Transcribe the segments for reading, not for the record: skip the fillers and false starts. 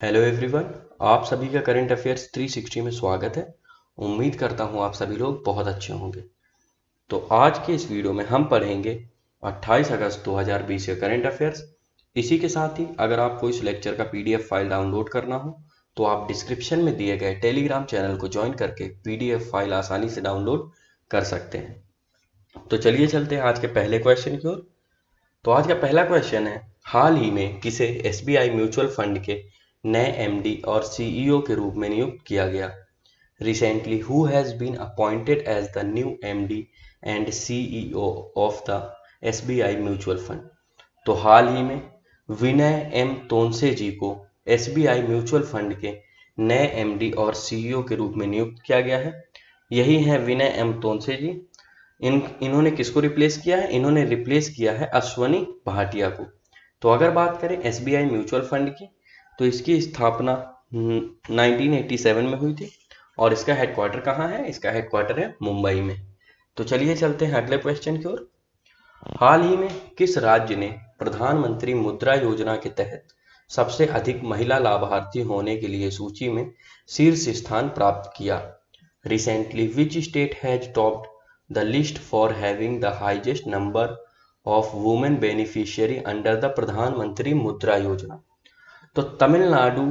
Hello everyone. आप सभी का करंट अफेयर्स 360 में स्वागत है। उम्मीद करता हूँ आप सभी लोग बहुत अच्छे होंगे। तो आज के इस वीडियो में हम पढ़ेंगे 28 अगस्त 2020 के करंट अफेयर्स। इसी के साथ ही अगर आपको इस लेक्चर का पीडीएफ फाइल डाउनलोड करना हो तो आप डिस्क्रिप्शन में दिए गए टेलीग्राम चैनल को ज्वाइन करके पीडीएफ फाइल आसानी से डाउनलोड कर सकते हैं। तो चलिए चलते हैं आज के पहले क्वेश्चन की ओर। तो आज का पहला क्वेश्चन है, हाल ही में किसे एसबीआई म्यूचुअल फंड के नए एमडी और सीईओ के रूप में नियुक्त किया गया? Recently who has been appointed as the new MD and CEO of the SBI mutual fund? तो हाल ही में विनय एम तोनसे जी को एसबीआई म्यूचुअल फंड के नए एमडी और सीईओ के रूप में नियुक्त किया गया है। यही है विनय एम तोनसे जी। इन्होंने किसको रिप्लेस किया है? इन्होंने रिप्लेस किया है अश्वनी भाटिया को। तो अगर बात करें एसबीआई म्यूचुअल फंड की, तो इसकी स्थापना 1987 में हुई थी और इसका हेडक्वार्टर कहाँ है? इसका हेडक्वार्टर है मुंबई में। तो चलिए चलते हैं अगले क्वेश्चन की ओर। हाल ही में किस राज्य ने प्रधानमंत्री मुद्रा योजना के तहत सबसे अधिक महिला लाभार्थी होने के लिए सूची में शीर्ष स्थान प्राप्त किया? Recently which state has topped the list for having the highest number of women beneficiary under the प्रधानमंत्री मुद्रा योजना? तो तमिलनाडु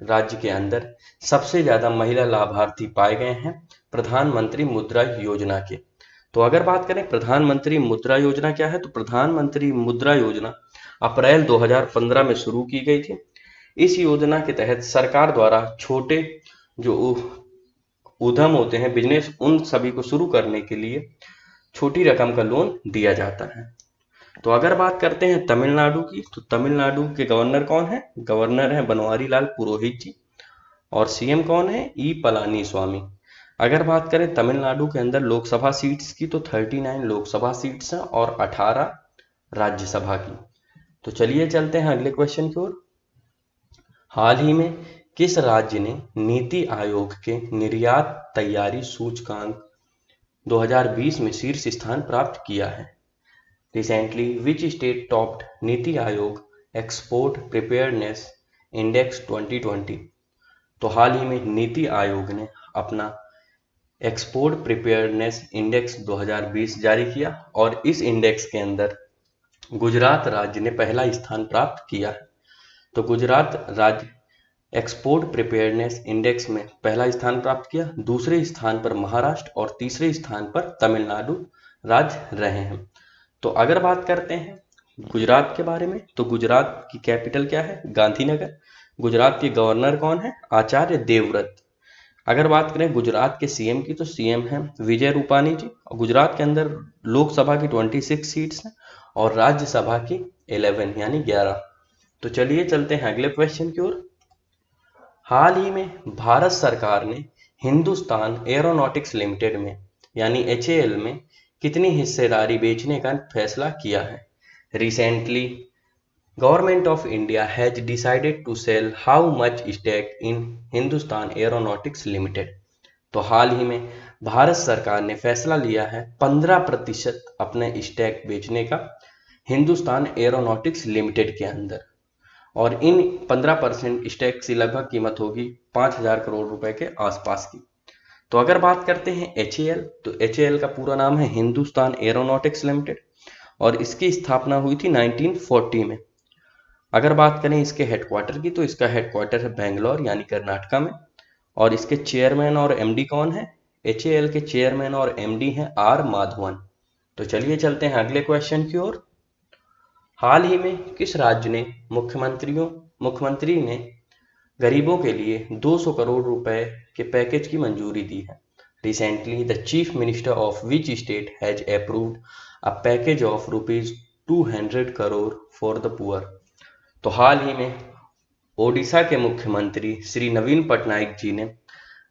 राज्य के अंदर सबसे ज्यादा महिला लाभार्थी पाए गए हैं प्रधानमंत्री मुद्रा योजना के। तो अगर बात करें प्रधानमंत्री मुद्रा योजना क्या है, तो प्रधानमंत्री मुद्रा योजना अप्रैल 2015 में शुरू की गई थी। इस योजना के तहत सरकार द्वारा छोटे जो उद्यम होते हैं, बिजनेस, उन सभी को शुरू करने के लिए छोटी रकम का लोन दिया जाता है। तो अगर बात करते हैं तमिलनाडु की, तो तमिलनाडु के गवर्नर कौन है? गवर्नर है बनवारी लाल पुरोहित जी। और सीएम कौन है? ई पलानी स्वामी। अगर बात करें तमिलनाडु के अंदर लोकसभा सीट्स की, तो 39 लोकसभा सीट्स हैं और 18 राज्यसभा की। तो चलिए चलते हैं अगले क्वेश्चन की ओर। हाल ही में किस राज्य ने नीति आयोग के निर्यात तैयारी सूचकांक 2020 में शीर्ष स्थान प्राप्त किया है? Recently which state topped NITI Aayog export preparedness index 2020? तो हाल ही में नीति आयोग ने अपना एक्सपोर्ट प्रिपेयरनेस इंडेक्स 2020 जारी किया और इस इंडेक्स के अंदर गुजरात राज्य ने पहला स्थान प्राप्त किया है। तो गुजरात राज्य एक्सपोर्ट प्रिपेयरनेस इंडेक्स में पहला स्थान प्राप्त किया, दूसरे स्थान पर महाराष्ट्र और तीसरे स्थान पर तमिलनाडु राज्य रहे हैं। तो अगर बात करते हैं गुजरात के बारे में, तो गुजरात की कैपिटल क्या है? गांधीनगर। गुजरात के गवर्नर कौन है? आचार्य देवव्रत। अगर बात करें गुजरात के सीएम की, तो सीएम है विजय रूपानी जी। और गुजरात के अंदर लोकसभा की 26 सीट्स हैं और राज्यसभा की 11 यानी 11। तो चलिए चलते हैं अगले क्वेश्चन की ओर। हाल ही में भारत सरकार ने हिंदुस्तान एरोनॉटिक्स लिमिटेड में यानी एचएएल में कितनी हिस्सेदारी बेचने का फैसला किया है? Recently government of India has decided to sell how much stake in Hindustan Aeronautics Limited? तो हाल ही में भारत सरकार ने फैसला लिया है 15% अपने स्टेक बेचने का हिंदुस्तान एरोनॉटिक्स लिमिटेड के अंदर। और इन 15% स्टेक की लगभग कीमत होगी 5,000 करोड़ रुपए के आसपास की। तो अगर बात करते हैं एचएएल, तो एचएएल का पूरा नाम है हिंदुस्तान एरोनॉटिक्स लिमिटेड और इसकी स्थापना हुई थी 1940 में। अगर बात करें इसके हेडक्वार्टर की, तो इसका हेडक्वार्टर है बेंगलोर यानी कर्नाटका में। और इसके चेयरमैन और एमडी कौन है? एचएएल के चेयरमैन और एमडी हैं आर माधवन। तो चलिए चलते हैं अगले क्वेश्चन की ओर। हाल ही में किस राज्य ने मुख्यमंत्री ने गरीबों के लिए 200 करोड़ रुपए के पैकेज की मंजूरी दी है? Recently the chief minister of which state has approved a package of ₹200 crore for the poor? तो हाल ही में ओडिशा के मुख्यमंत्री श्री नवीन पटनायक जी ने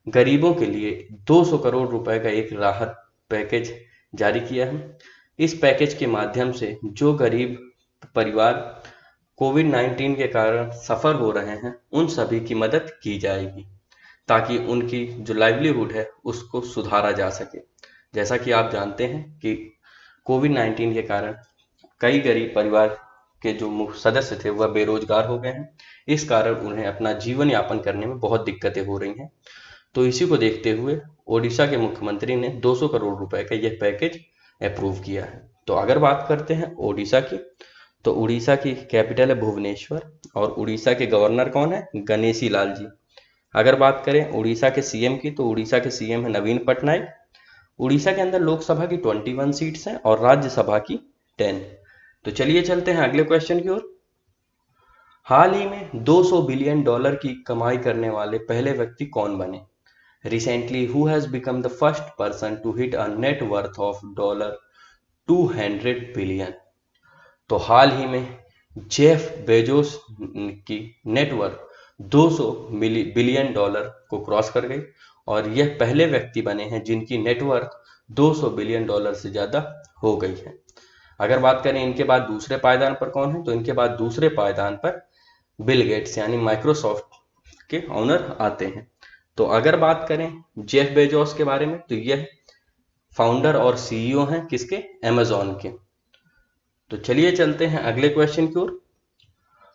गरीबों के लिए 200 करोड़ रुपए का एक राहत पैकेज जारी किया है। इस पैकेज के माध्यम से जो गरीब परिवार कोविड-19 के कारण सफर हो रहे हैं, उन सभी की मदद की जाएगी ताकि उनकी जो लाइवलीहुड है उसको सुधारा जा सके। जैसा कि आप जानते हैं कि कोविड-19 के कारण कई गरीब परिवार के जो सदस्य थे वह बेरोजगार हो गए हैं। इस कारण उन्हें अपना जीवन यापन करने में बहुत दिक्कतें हो रही हैं। तो इसी को देखते हुए ओडिशा के मुख्यमंत्री ने 200 करोड़ रुपए का यह पैकेज अप्रूव किया है। तो अगर बात करते हैं ओडिशा की, तो उड़ीसा की कैपिटल है भुवनेश्वर और उड़ीसा के गवर्नर कौन है? गणेशी लाल जी। अगर बात करें उड़ीसा के सीएम की, तो उड़ीसा के सीएम है नवीन पटनायक। उड़ीसा के अंदर लोकसभा की 21 सीट्स हैं और राज्यसभा की 10। तो चलिए चलते हैं अगले क्वेश्चन की ओर। हाल ही में $200 बिलियन की कमाई करने वाले पहले व्यक्ति कौन बने? Recently, who has become the first person to hit a net worth of $200 billion? तो हाल ही में जेफ बेजोस की नेटवर्थ 200 बिलियन डॉलर को क्रॉस कर गई और यह पहले व्यक्ति बने हैं जिनकी नेटवर्थ 200 बिलियन डॉलर से ज़्यादा हो गई है। अगर बात करें इनके बाद दूसरे पायदान पर कौन है, तो इनके बाद दूसरे पायदान पर बिल गेट्स यानी माइक्रोसॉफ्ट के ऑनर आते हैं। तो अगर बात करें जेफ बेजोस के बारे में, तो यह फाउंडर और सीईओ हैं किसके? अमेजॉन के। तो चलिए चलते हैं अगले क्वेश्चन की ओर।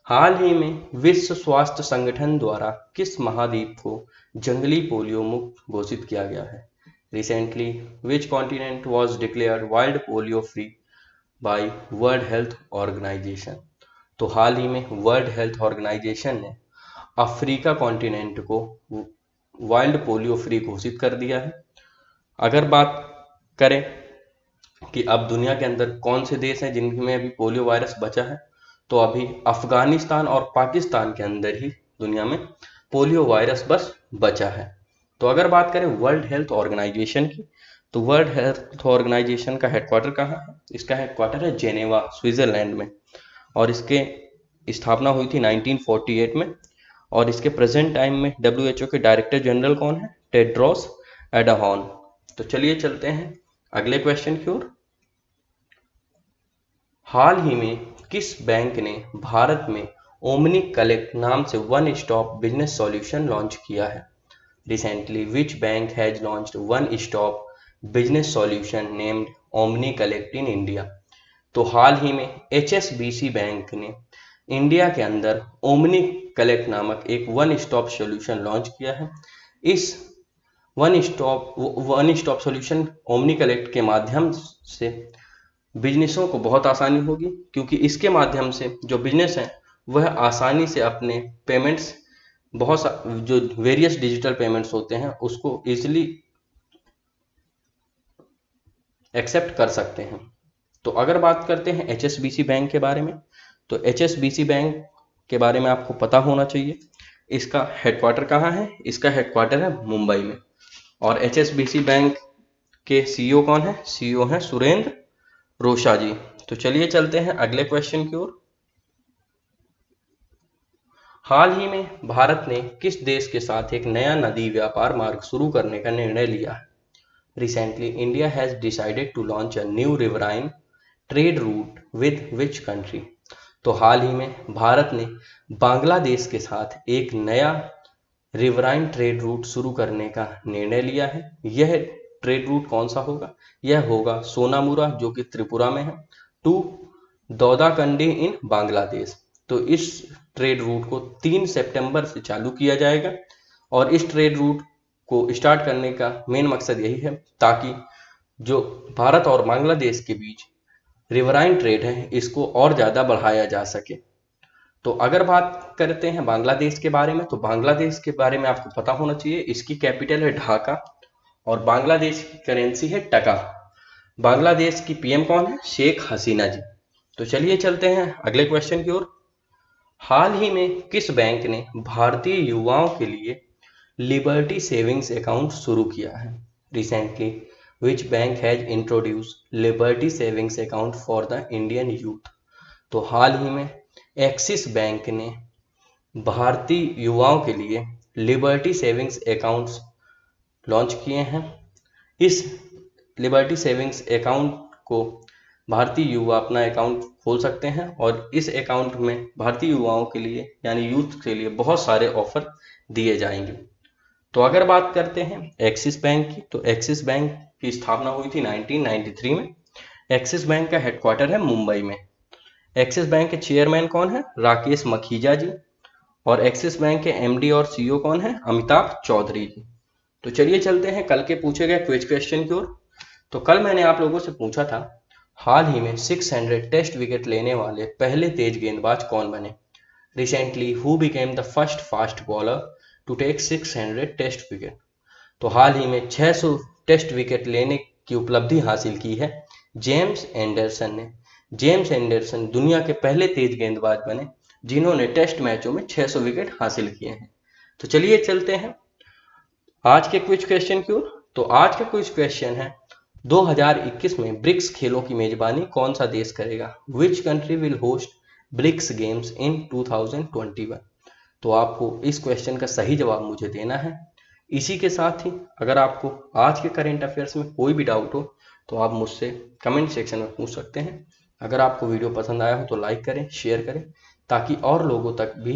हाल ही में विश्व स्वास्थ्य संगठन द्वारा किस महाद्वीप को जंगली पोलियो मुक्त घोषित किया गया है? Recently which continent was declared wild polio free by World Health Organization? तो हाल ही में वर्ल्ड हेल्थ ऑर्गेनाइजेशन ने अफ्रीका कॉन्टिनेंट को वाइल्ड पोलियो फ्री घोषित कर दिया है। अगर बात करें कि अब दुनिया के अंदर कौन से देश हैं जिनमें अभी पोलियो वायरस बचा है, तो अभी अफगानिस्तान और पाकिस्तान के अंदर ही दुनिया में पोलियो वायरस बस बचा है। तो अगर बात करें वर्ल्ड हेल्थ ऑर्गेनाइजेशन की, तो वर्ल्ड हेल्थ ऑर्गेनाइजेशन का हेडक्वार्टर कहाँ है? इसका हेडक्वार्टर है जेनेवा, स्विट्जरलैंड में, और इसके स्थापना हुई थी 1948 में। और इसके प्रेजेंट टाइम में WHO के डायरेक्टर जनरल कौन है? टेड्रोस एडानॉम। तो चलिए चलते हैं अगले क्वेश्चन की ओर। हाल ही में किस बैंक ने भारत में ओमनी कलेक्ट नाम से one stop business solution launch किया है? Recently which bank has launched one stop business solution named omni collect in India? तो हाल ही में HSBC बैंक ने इंडिया के अंदर ओमनी कलेक्ट नामक एक वन स्टॉप सॉल्यूशन लॉन्च किया है। इस one stop solution omni collect के माध्यम से बिजनेसों को बहुत आसानी होगी, क्योंकि इसके माध्यम से जो बिजनेस हैं वह आसानी से अपने पेमेंट्स जो वेरियस डिजिटल पेमेंट्स होते हैं उसको इजीली एक्सेप्ट कर सकते हैं। तो अगर बात करते हैं HSBC बैंक के बारे में, तो HSBC बैंक के बारे में आपको पता होना चाहिए इसका हेडक्वार्टर कहाँ है? इसका हेडक्वार्टर है मुंबई में। और HSBC बैंक के सीईओ कौन है? सीईओ है सुरेंद्र रोशा जी। तो चलिए चलते हैं अगले क्वेश्चन की ओर। हाल ही में भारत ने किस देश के साथ एक नया नदी व्यापार मार्ग शुरू करने का निर्णय लिया है? Recently, India has decided to launch a new riverine trade route with which country? तो हाल ही में भारत ने बांग्लादेश के साथ एक नया रिवराइन ट्रेड रूट शुरू करने का निर्णय लिया है। यह ट्रेड रूट कौन सा होगा? यह होगा सोनामुरा, जो कि त्रिपुरा में है, टू दौदाकंडी इन बांग्लादेश। तो इस ट्रेड रूट को 3 सितंबर से चालू किया जाएगा और इस ट्रेड रूट को स्टार्ट करने का मेन मकसद यही है ताकि जो भारत और बांग्लादेश के बीच रिवराइन ट्रेड है इसको और ज़्यादा बढ़ाया जा सके। तो अगर बात करते हैं बांग्लादेश के बारे में, तो बांग्लादेश के बारे में आपको पता होना चाहिए इसकी कैपिटल है ढाका और बांग्लादेश की करेंसी है टका। बांग्लादेश की पीएम कौन है? शेख हसीना जी। तो चलिए चलते हैं अगले क्वेश्चन की ओर। हाल ही में किस बैंक ने भारतीय युवाओं के लिए लिबर्टी सेविंग्स अकाउंट शुरू किया है? Recently which bank has introduced liberty savings account for the Indian youth? तो हाल ही में एक्सिस बैंक ने भारतीय युवाओं के लिए लिबर्टी सेविंग्स अकाउंट्स लॉन्च किए हैं। इस लिबर्टी सेविंग्स अकाउंट को भारतीय युवा अपना अकाउंट खोल सकते हैं और इस अकाउंट में भारतीय युवाओं के लिए यानी यूथ के लिए बहुत सारे ऑफर दिए जाएंगे। तो अगर बात करते हैं एक्सिस बैंक की, तो एक्सिस बैंक की स्थापना हुई थी 1993 में। एक्सिस बैंक का हेडक्वार्टर है मुंबई में। एक्सिस बैंक के चेयरमैन कौन है? राकेश मखीजा जी। और एक्सिस बैंक के एमडी और सीईओ कौन है? अमिताभ चौधरी जी। तो चलिए चलते हैं कल के पूछे गए क्विज क्वेश्चन की ओर। तो कल मैंने आप लोगों से पूछा था, हाल ही में 600 टेस्ट विकेट लेने वाले पहले तेज गेंदबाज कौन बने? Recently who became the first fast bowler to take 600 test wicket? तो हाल ही में 600 टेस्ट विकेट लेने की उपलब्धि हासिल की है जेम्स एंडरसन ने। जेम्स एंडरसन दुनिया के पहले तेज गेंदबाज बने जिन्होंने टेस्ट मैचों में 600 विकेट हासिल किए हैं। तो चलिए चलते हैं आज के क्विज क्वेश्चन की ओर। तो आज का क्विज क्वेश्चन है, 2021 में ब्रिक्स खेलों की मेजबानी कौन सा देश करेगा? Which country will host BRICS games in 2021? तो आपको इस क्वेश्चन का सही जवाब मुझे देना है। इसी के साथ ही अगर आपको आज के करेंट अफेयर्स में कोई भी डाउट हो तो आप मुझसे कमेंट सेक्शन में पूछ सकते हैं। अगर आपको वीडियो पसंद आया हो तो लाइक करें, शेयर करें, ताकि और लोगों तक भी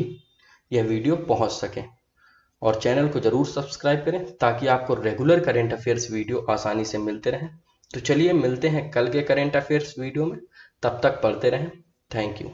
यह वीडियो पहुंच सके। और चैनल को जरूर सब्सक्राइब करें ताकि आपको रेगुलर करेंट अफेयर्स वीडियो आसानी से मिलते रहें। तो चलिए मिलते हैं कल के करेंट अफेयर्स वीडियो में, तब तक पढ़ते रहें। Thank you.